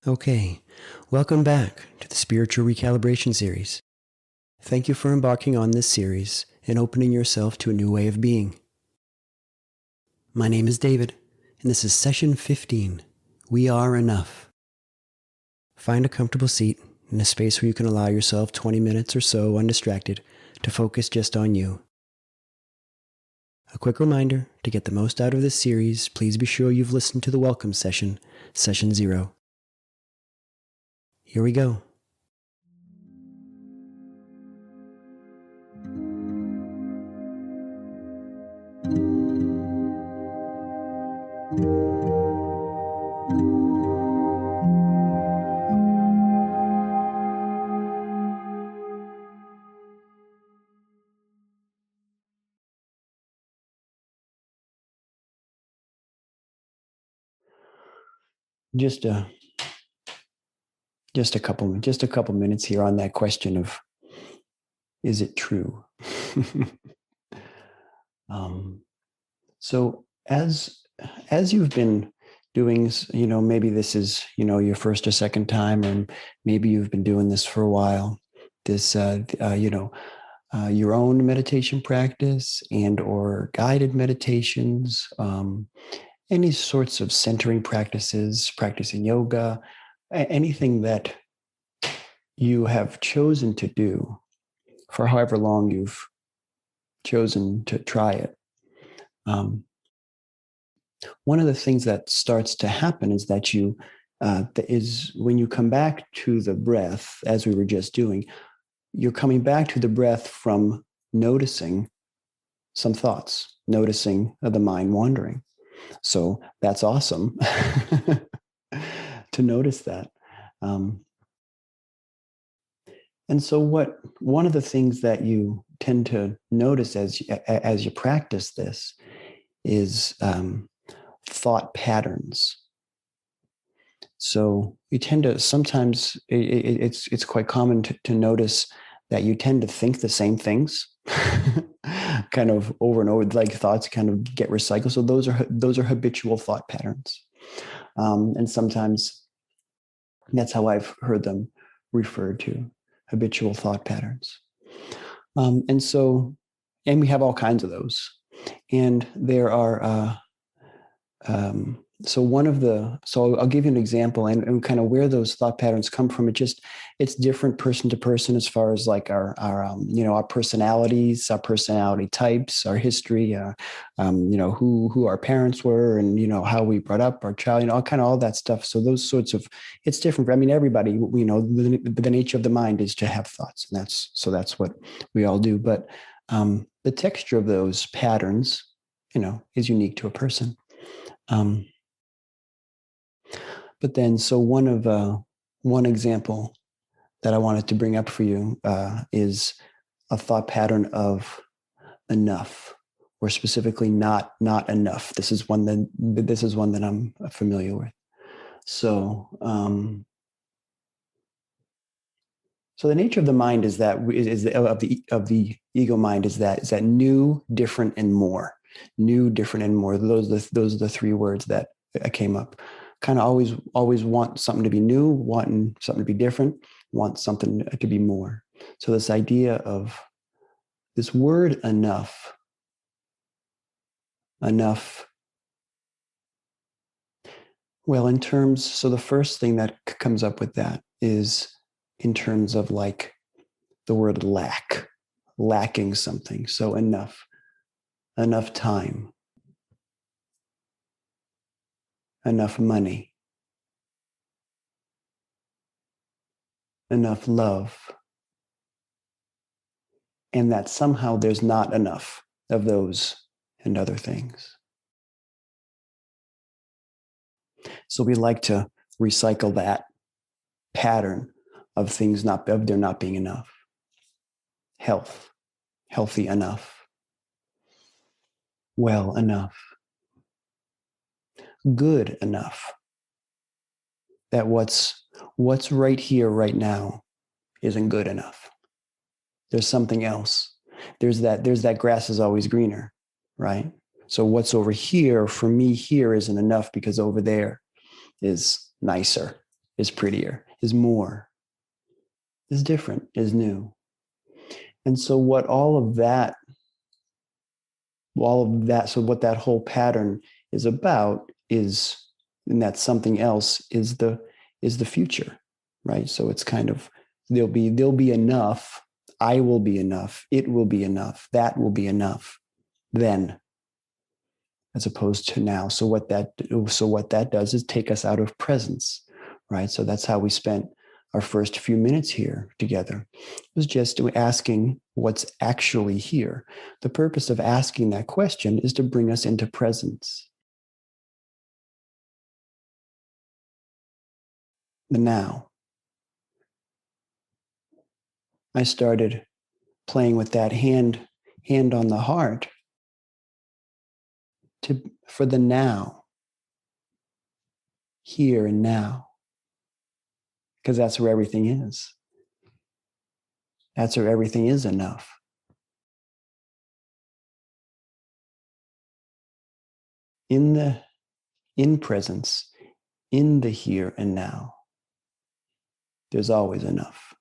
Okay, welcome back to the Spiritual Recalibration Series. Thank you for embarking on this series and opening yourself to a new way of being. My name is David, and this is session 15. We are enough. Find a comfortable seat in a space where you can allow yourself 20 minutes or so undistracted to focus just on you. A quick reminder, to get the most out of this series, please be sure you've listened to the welcome session, session 0. Here we go. Just a couple minutes here on that question of, is it true? So as you've been doing, maybe this is, your first or second time, and maybe you've been doing this for a while, this, your own meditation practice and or guided meditations, any sorts of centering practices, practicing yoga, anything that you have chosen to do for however long you've chosen to try it. One of the things that starts to happen is that when you come back to the breath, as we were just doing, you're coming back to the breath from noticing some thoughts, noticing the mind wandering. So that's awesome to notice that. And so one of the things that you tend to notice as you practice this is thought patterns. So you tend to sometimes it's quite common to notice that you tend to think the same things kind of over and over, like thoughts kind of get recycled. So those are habitual thought patterns. And sometimes that's how I've heard them referred to, habitual thought patterns. And we have all kinds of those. And there are, so I'll give you an example and kind of where those thought patterns come from. It's different person to person as far as like our personalities, our personality types, our history, who our parents were, and, how we brought up our child, all that stuff. So those sorts of, it's different. I mean, everybody, the nature of the mind is to have thoughts, and that's what we all do. But the texture of those patterns, is unique to a person. But then, so one example that I wanted to bring up for you is a thought pattern of enough, or specifically not enough. This is one that I'm familiar with. So, so the nature of the mind is that of the ego mind is that new, different, and more. New, different, and more. Those are the three words that came up. Kind of always want something to be new, wanting something to be different, want something to be more. So this idea of this word enough. Well, so the first thing that comes up with that is in terms of like the word lacking something. So enough time, enough money, enough love, and that somehow there's not enough of those and other things. So we like to recycle that pattern of things there not being enough. Healthy enough, well enough, good enough. That what's right here, right now, isn't good enough. There's something else. There's that grass is always greener, right? So what's over here for me here isn't enough because over there is nicer. is prettier, is more, is different, is new. And so what so what that whole pattern is about is, and that's something else, is the future, right? So it's kind of, there'll be enough, I will be enough, it will be enough, that will be enough then, as opposed to now. So what that does is take us out of presence, right? So that's how we spent our first few minutes here together, was just asking what's actually here. The purpose of asking that question is to bring us into presence. The now. I started playing with that hand on the heart for the now, here and now, because that's where everything is. That's where everything is enough. In presence, in the here and now, there's always enough.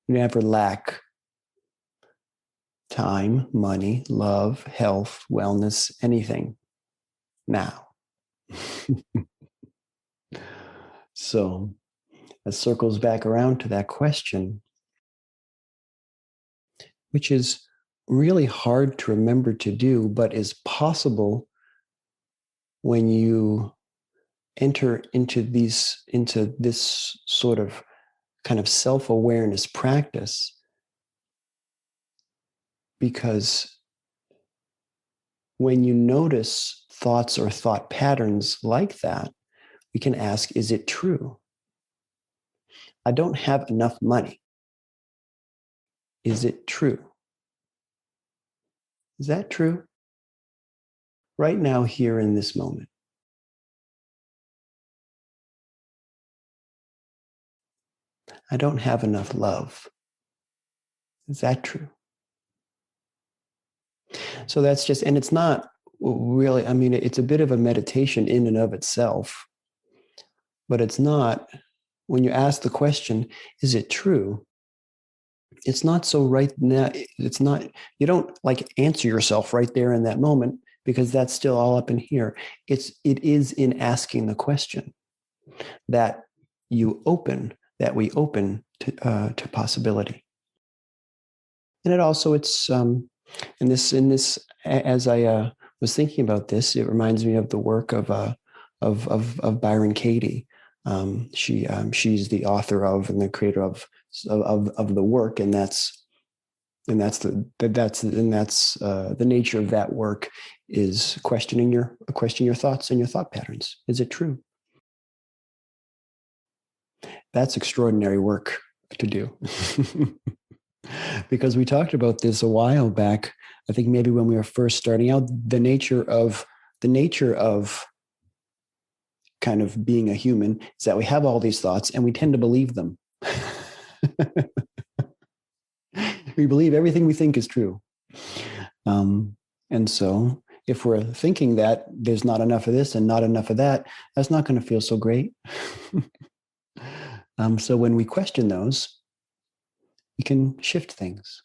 You never lack time, money, love, health, wellness, anything now. So it circles back around to that question, which is really hard to remember to do, but is possible when you enter into this sort of kind of self-awareness practice. Because when you notice thoughts or thought patterns like that, we can ask, is it true? I don't have enough money. Is it true? Is that true? Right now, here in this moment. I don't have enough love. Is that true? So that's just, and it's not really, I mean, it's a bit of a meditation in and of itself, but it's not, when you ask the question, is it true? It's not so right now. It's not, you don't like answer yourself right there in that moment, because that's still all up in here. It is in asking the question that we open to possibility. And it also, it's in this as I was thinking about this, it reminds me of the work of Byron Katie. She's the author of and the creator of the work, and that's the nature of that work, is question your thoughts and your thought patterns. Is it true? That's extraordinary work to do. Because we talked about this a while back, I think maybe when we were first starting out, the nature of kind of being a human is that we have all these thoughts and we tend to believe them. We believe everything we think is true. And so if we're thinking that there's not enough of this and not enough of that, that's not going to feel so great. So when we question those, we can shift things.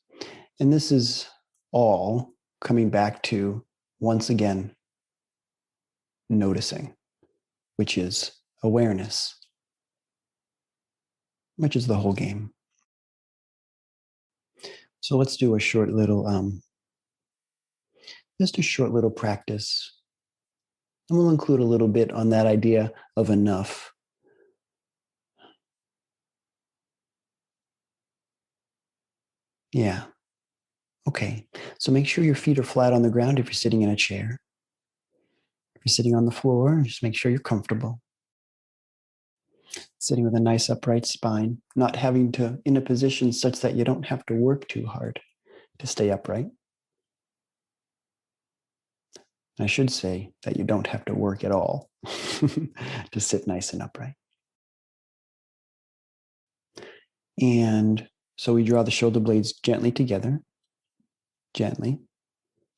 And this is all coming back to, once again, noticing, which is awareness, which is the whole game. So let's do a short little, just a short little practice. And we'll include a little bit on that idea of enough. Yeah. Okay. So make sure your feet are flat on the ground if you're sitting in a chair. If you're sitting on the floor, just make sure you're comfortable. Sitting with a nice upright spine, not having to, in a position such that you don't have to work too hard to stay upright. I should say that you don't have to work at all to sit nice and upright. And so we draw the shoulder blades gently together, gently,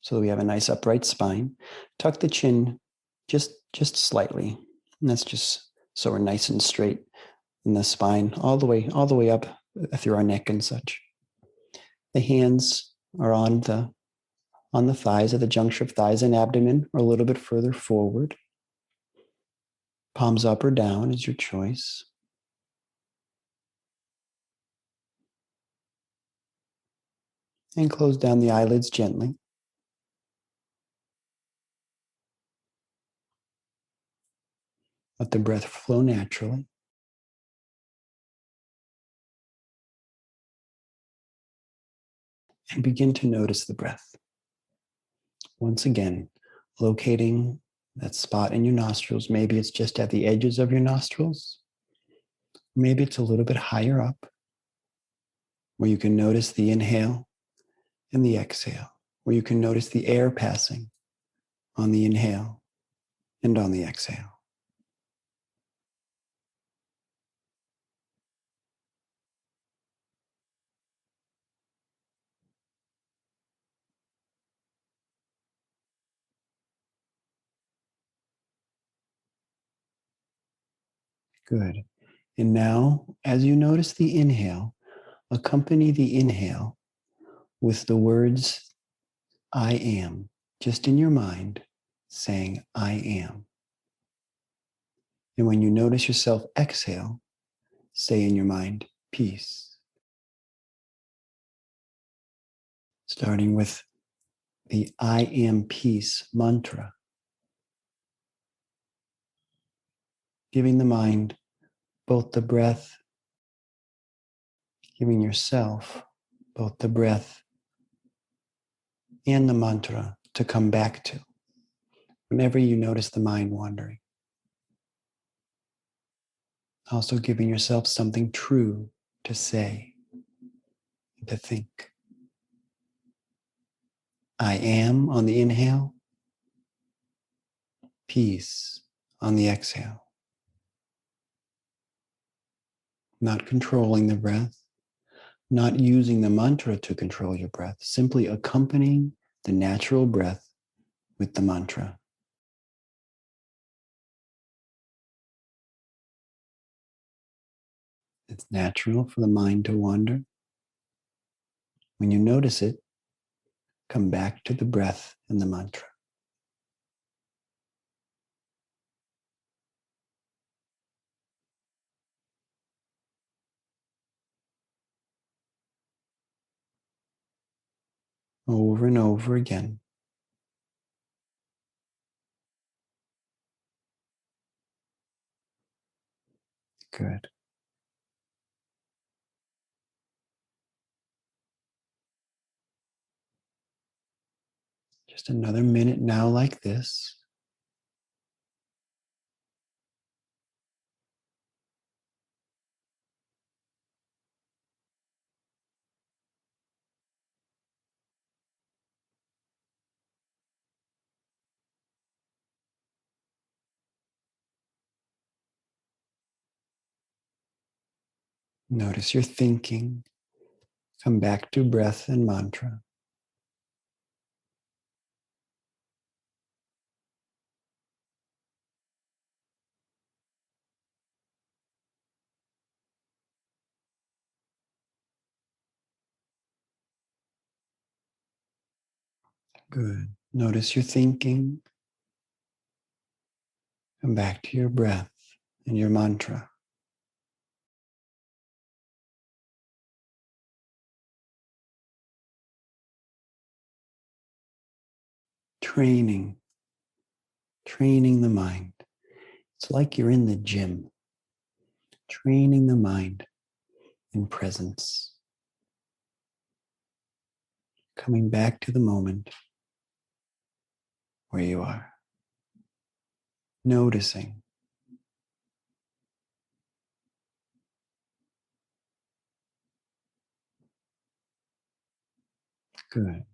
so that we have a nice upright spine. Tuck the chin just slightly. And that's just so we're nice and straight and the spine, all the way up through our neck and such. The hands are on the thighs, at the juncture of thighs and abdomen, or a little bit further forward. Palms up or down is your choice. And close down the eyelids gently. Let the breath flow naturally. And begin to notice the breath. Once again, locating that spot in your nostrils. Maybe it's just at the edges of your nostrils. Maybe it's a little bit higher up, where you can notice the inhale and the exhale, where you can notice the air passing on the inhale and on the exhale. Good. And now, as you notice the inhale, accompany the inhale with the words, I am, just in your mind, saying, I am. And when you notice yourself exhale, say in your mind, peace. Starting with the I am peace mantra, giving the mind both the breath, giving yourself both the breath and the mantra to come back to whenever you notice the mind wandering. Also giving yourself something true to say, to think. I am on the inhale, peace on the exhale. Not controlling the breath, not using the mantra to control your breath, simply accompanying the natural breath with the mantra. It's natural for the mind to wander. When you notice it, come back to the breath and the mantra. Over and over again. Good. Just another minute now like this. Notice your thinking. Come back to breath and mantra. Good. Notice your thinking. Come back to your breath and your mantra. Training the mind. It's like you're in the gym, training the mind in presence. Coming back to the moment where you are. Noticing. Good.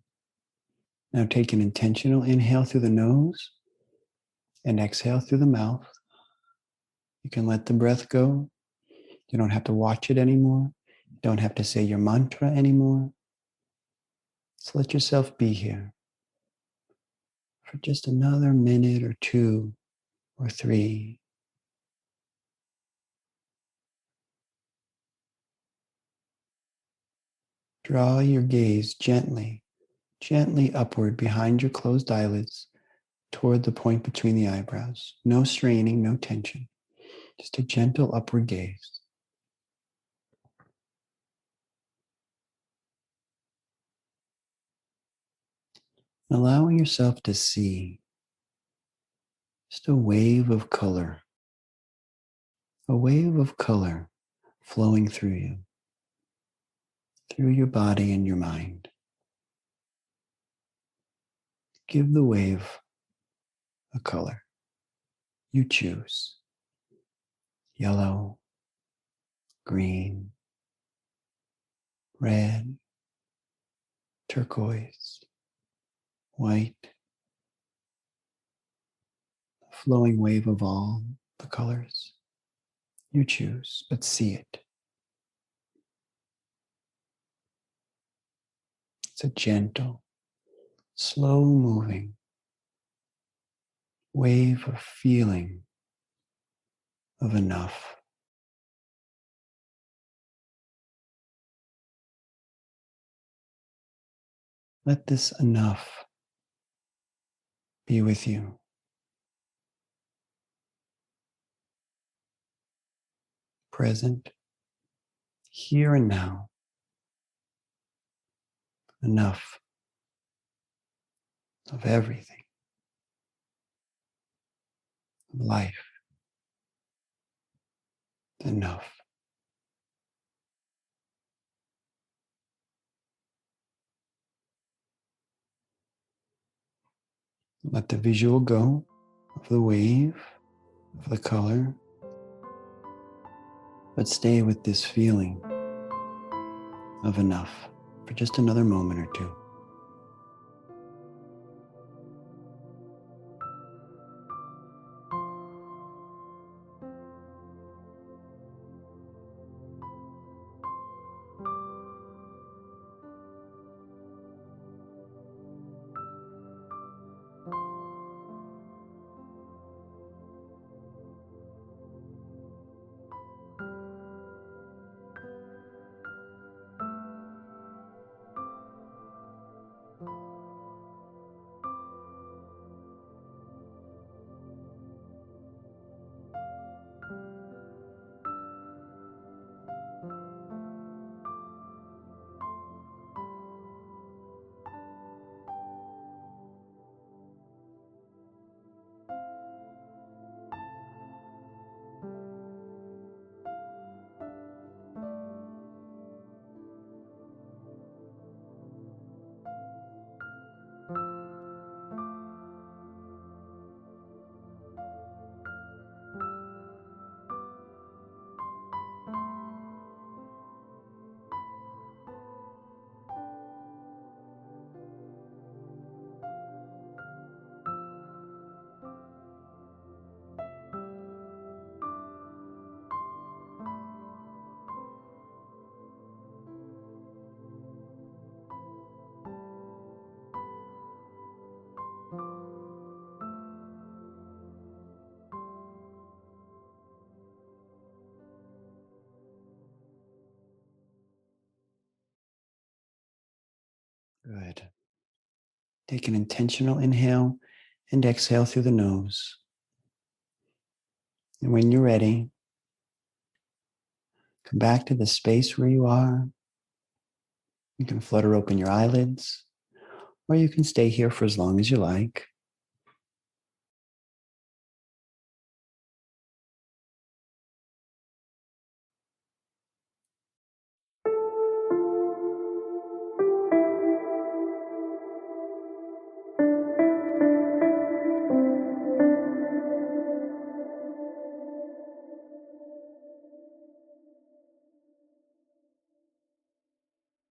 Now take an intentional inhale through the nose and exhale through the mouth. You can let the breath go. You don't have to watch it anymore. You don't have to say your mantra anymore. Just let yourself be here for just another minute or two or three. Draw your gaze gently, gently upward behind your closed eyelids toward the point between the eyebrows. No straining, no tension. Just a gentle upward gaze. Allowing yourself to see just a wave of color flowing through your body and your mind. Give the wave a color you choose. Yellow, green, red, turquoise, white, a flowing wave of all the colors you choose, but see it. It's a gentle, slow moving wave of feeling of enough. Let this enough be with you. Present, here and now. Enough of everything, of life. Enough. Let the visual go of the wave, of the color, but stay with this feeling of enough for just another moment or two. Good. Take an intentional inhale and exhale through the nose. And when you're ready, come back to the space where you are. You can flutter open your eyelids, or you can stay here for as long as you like.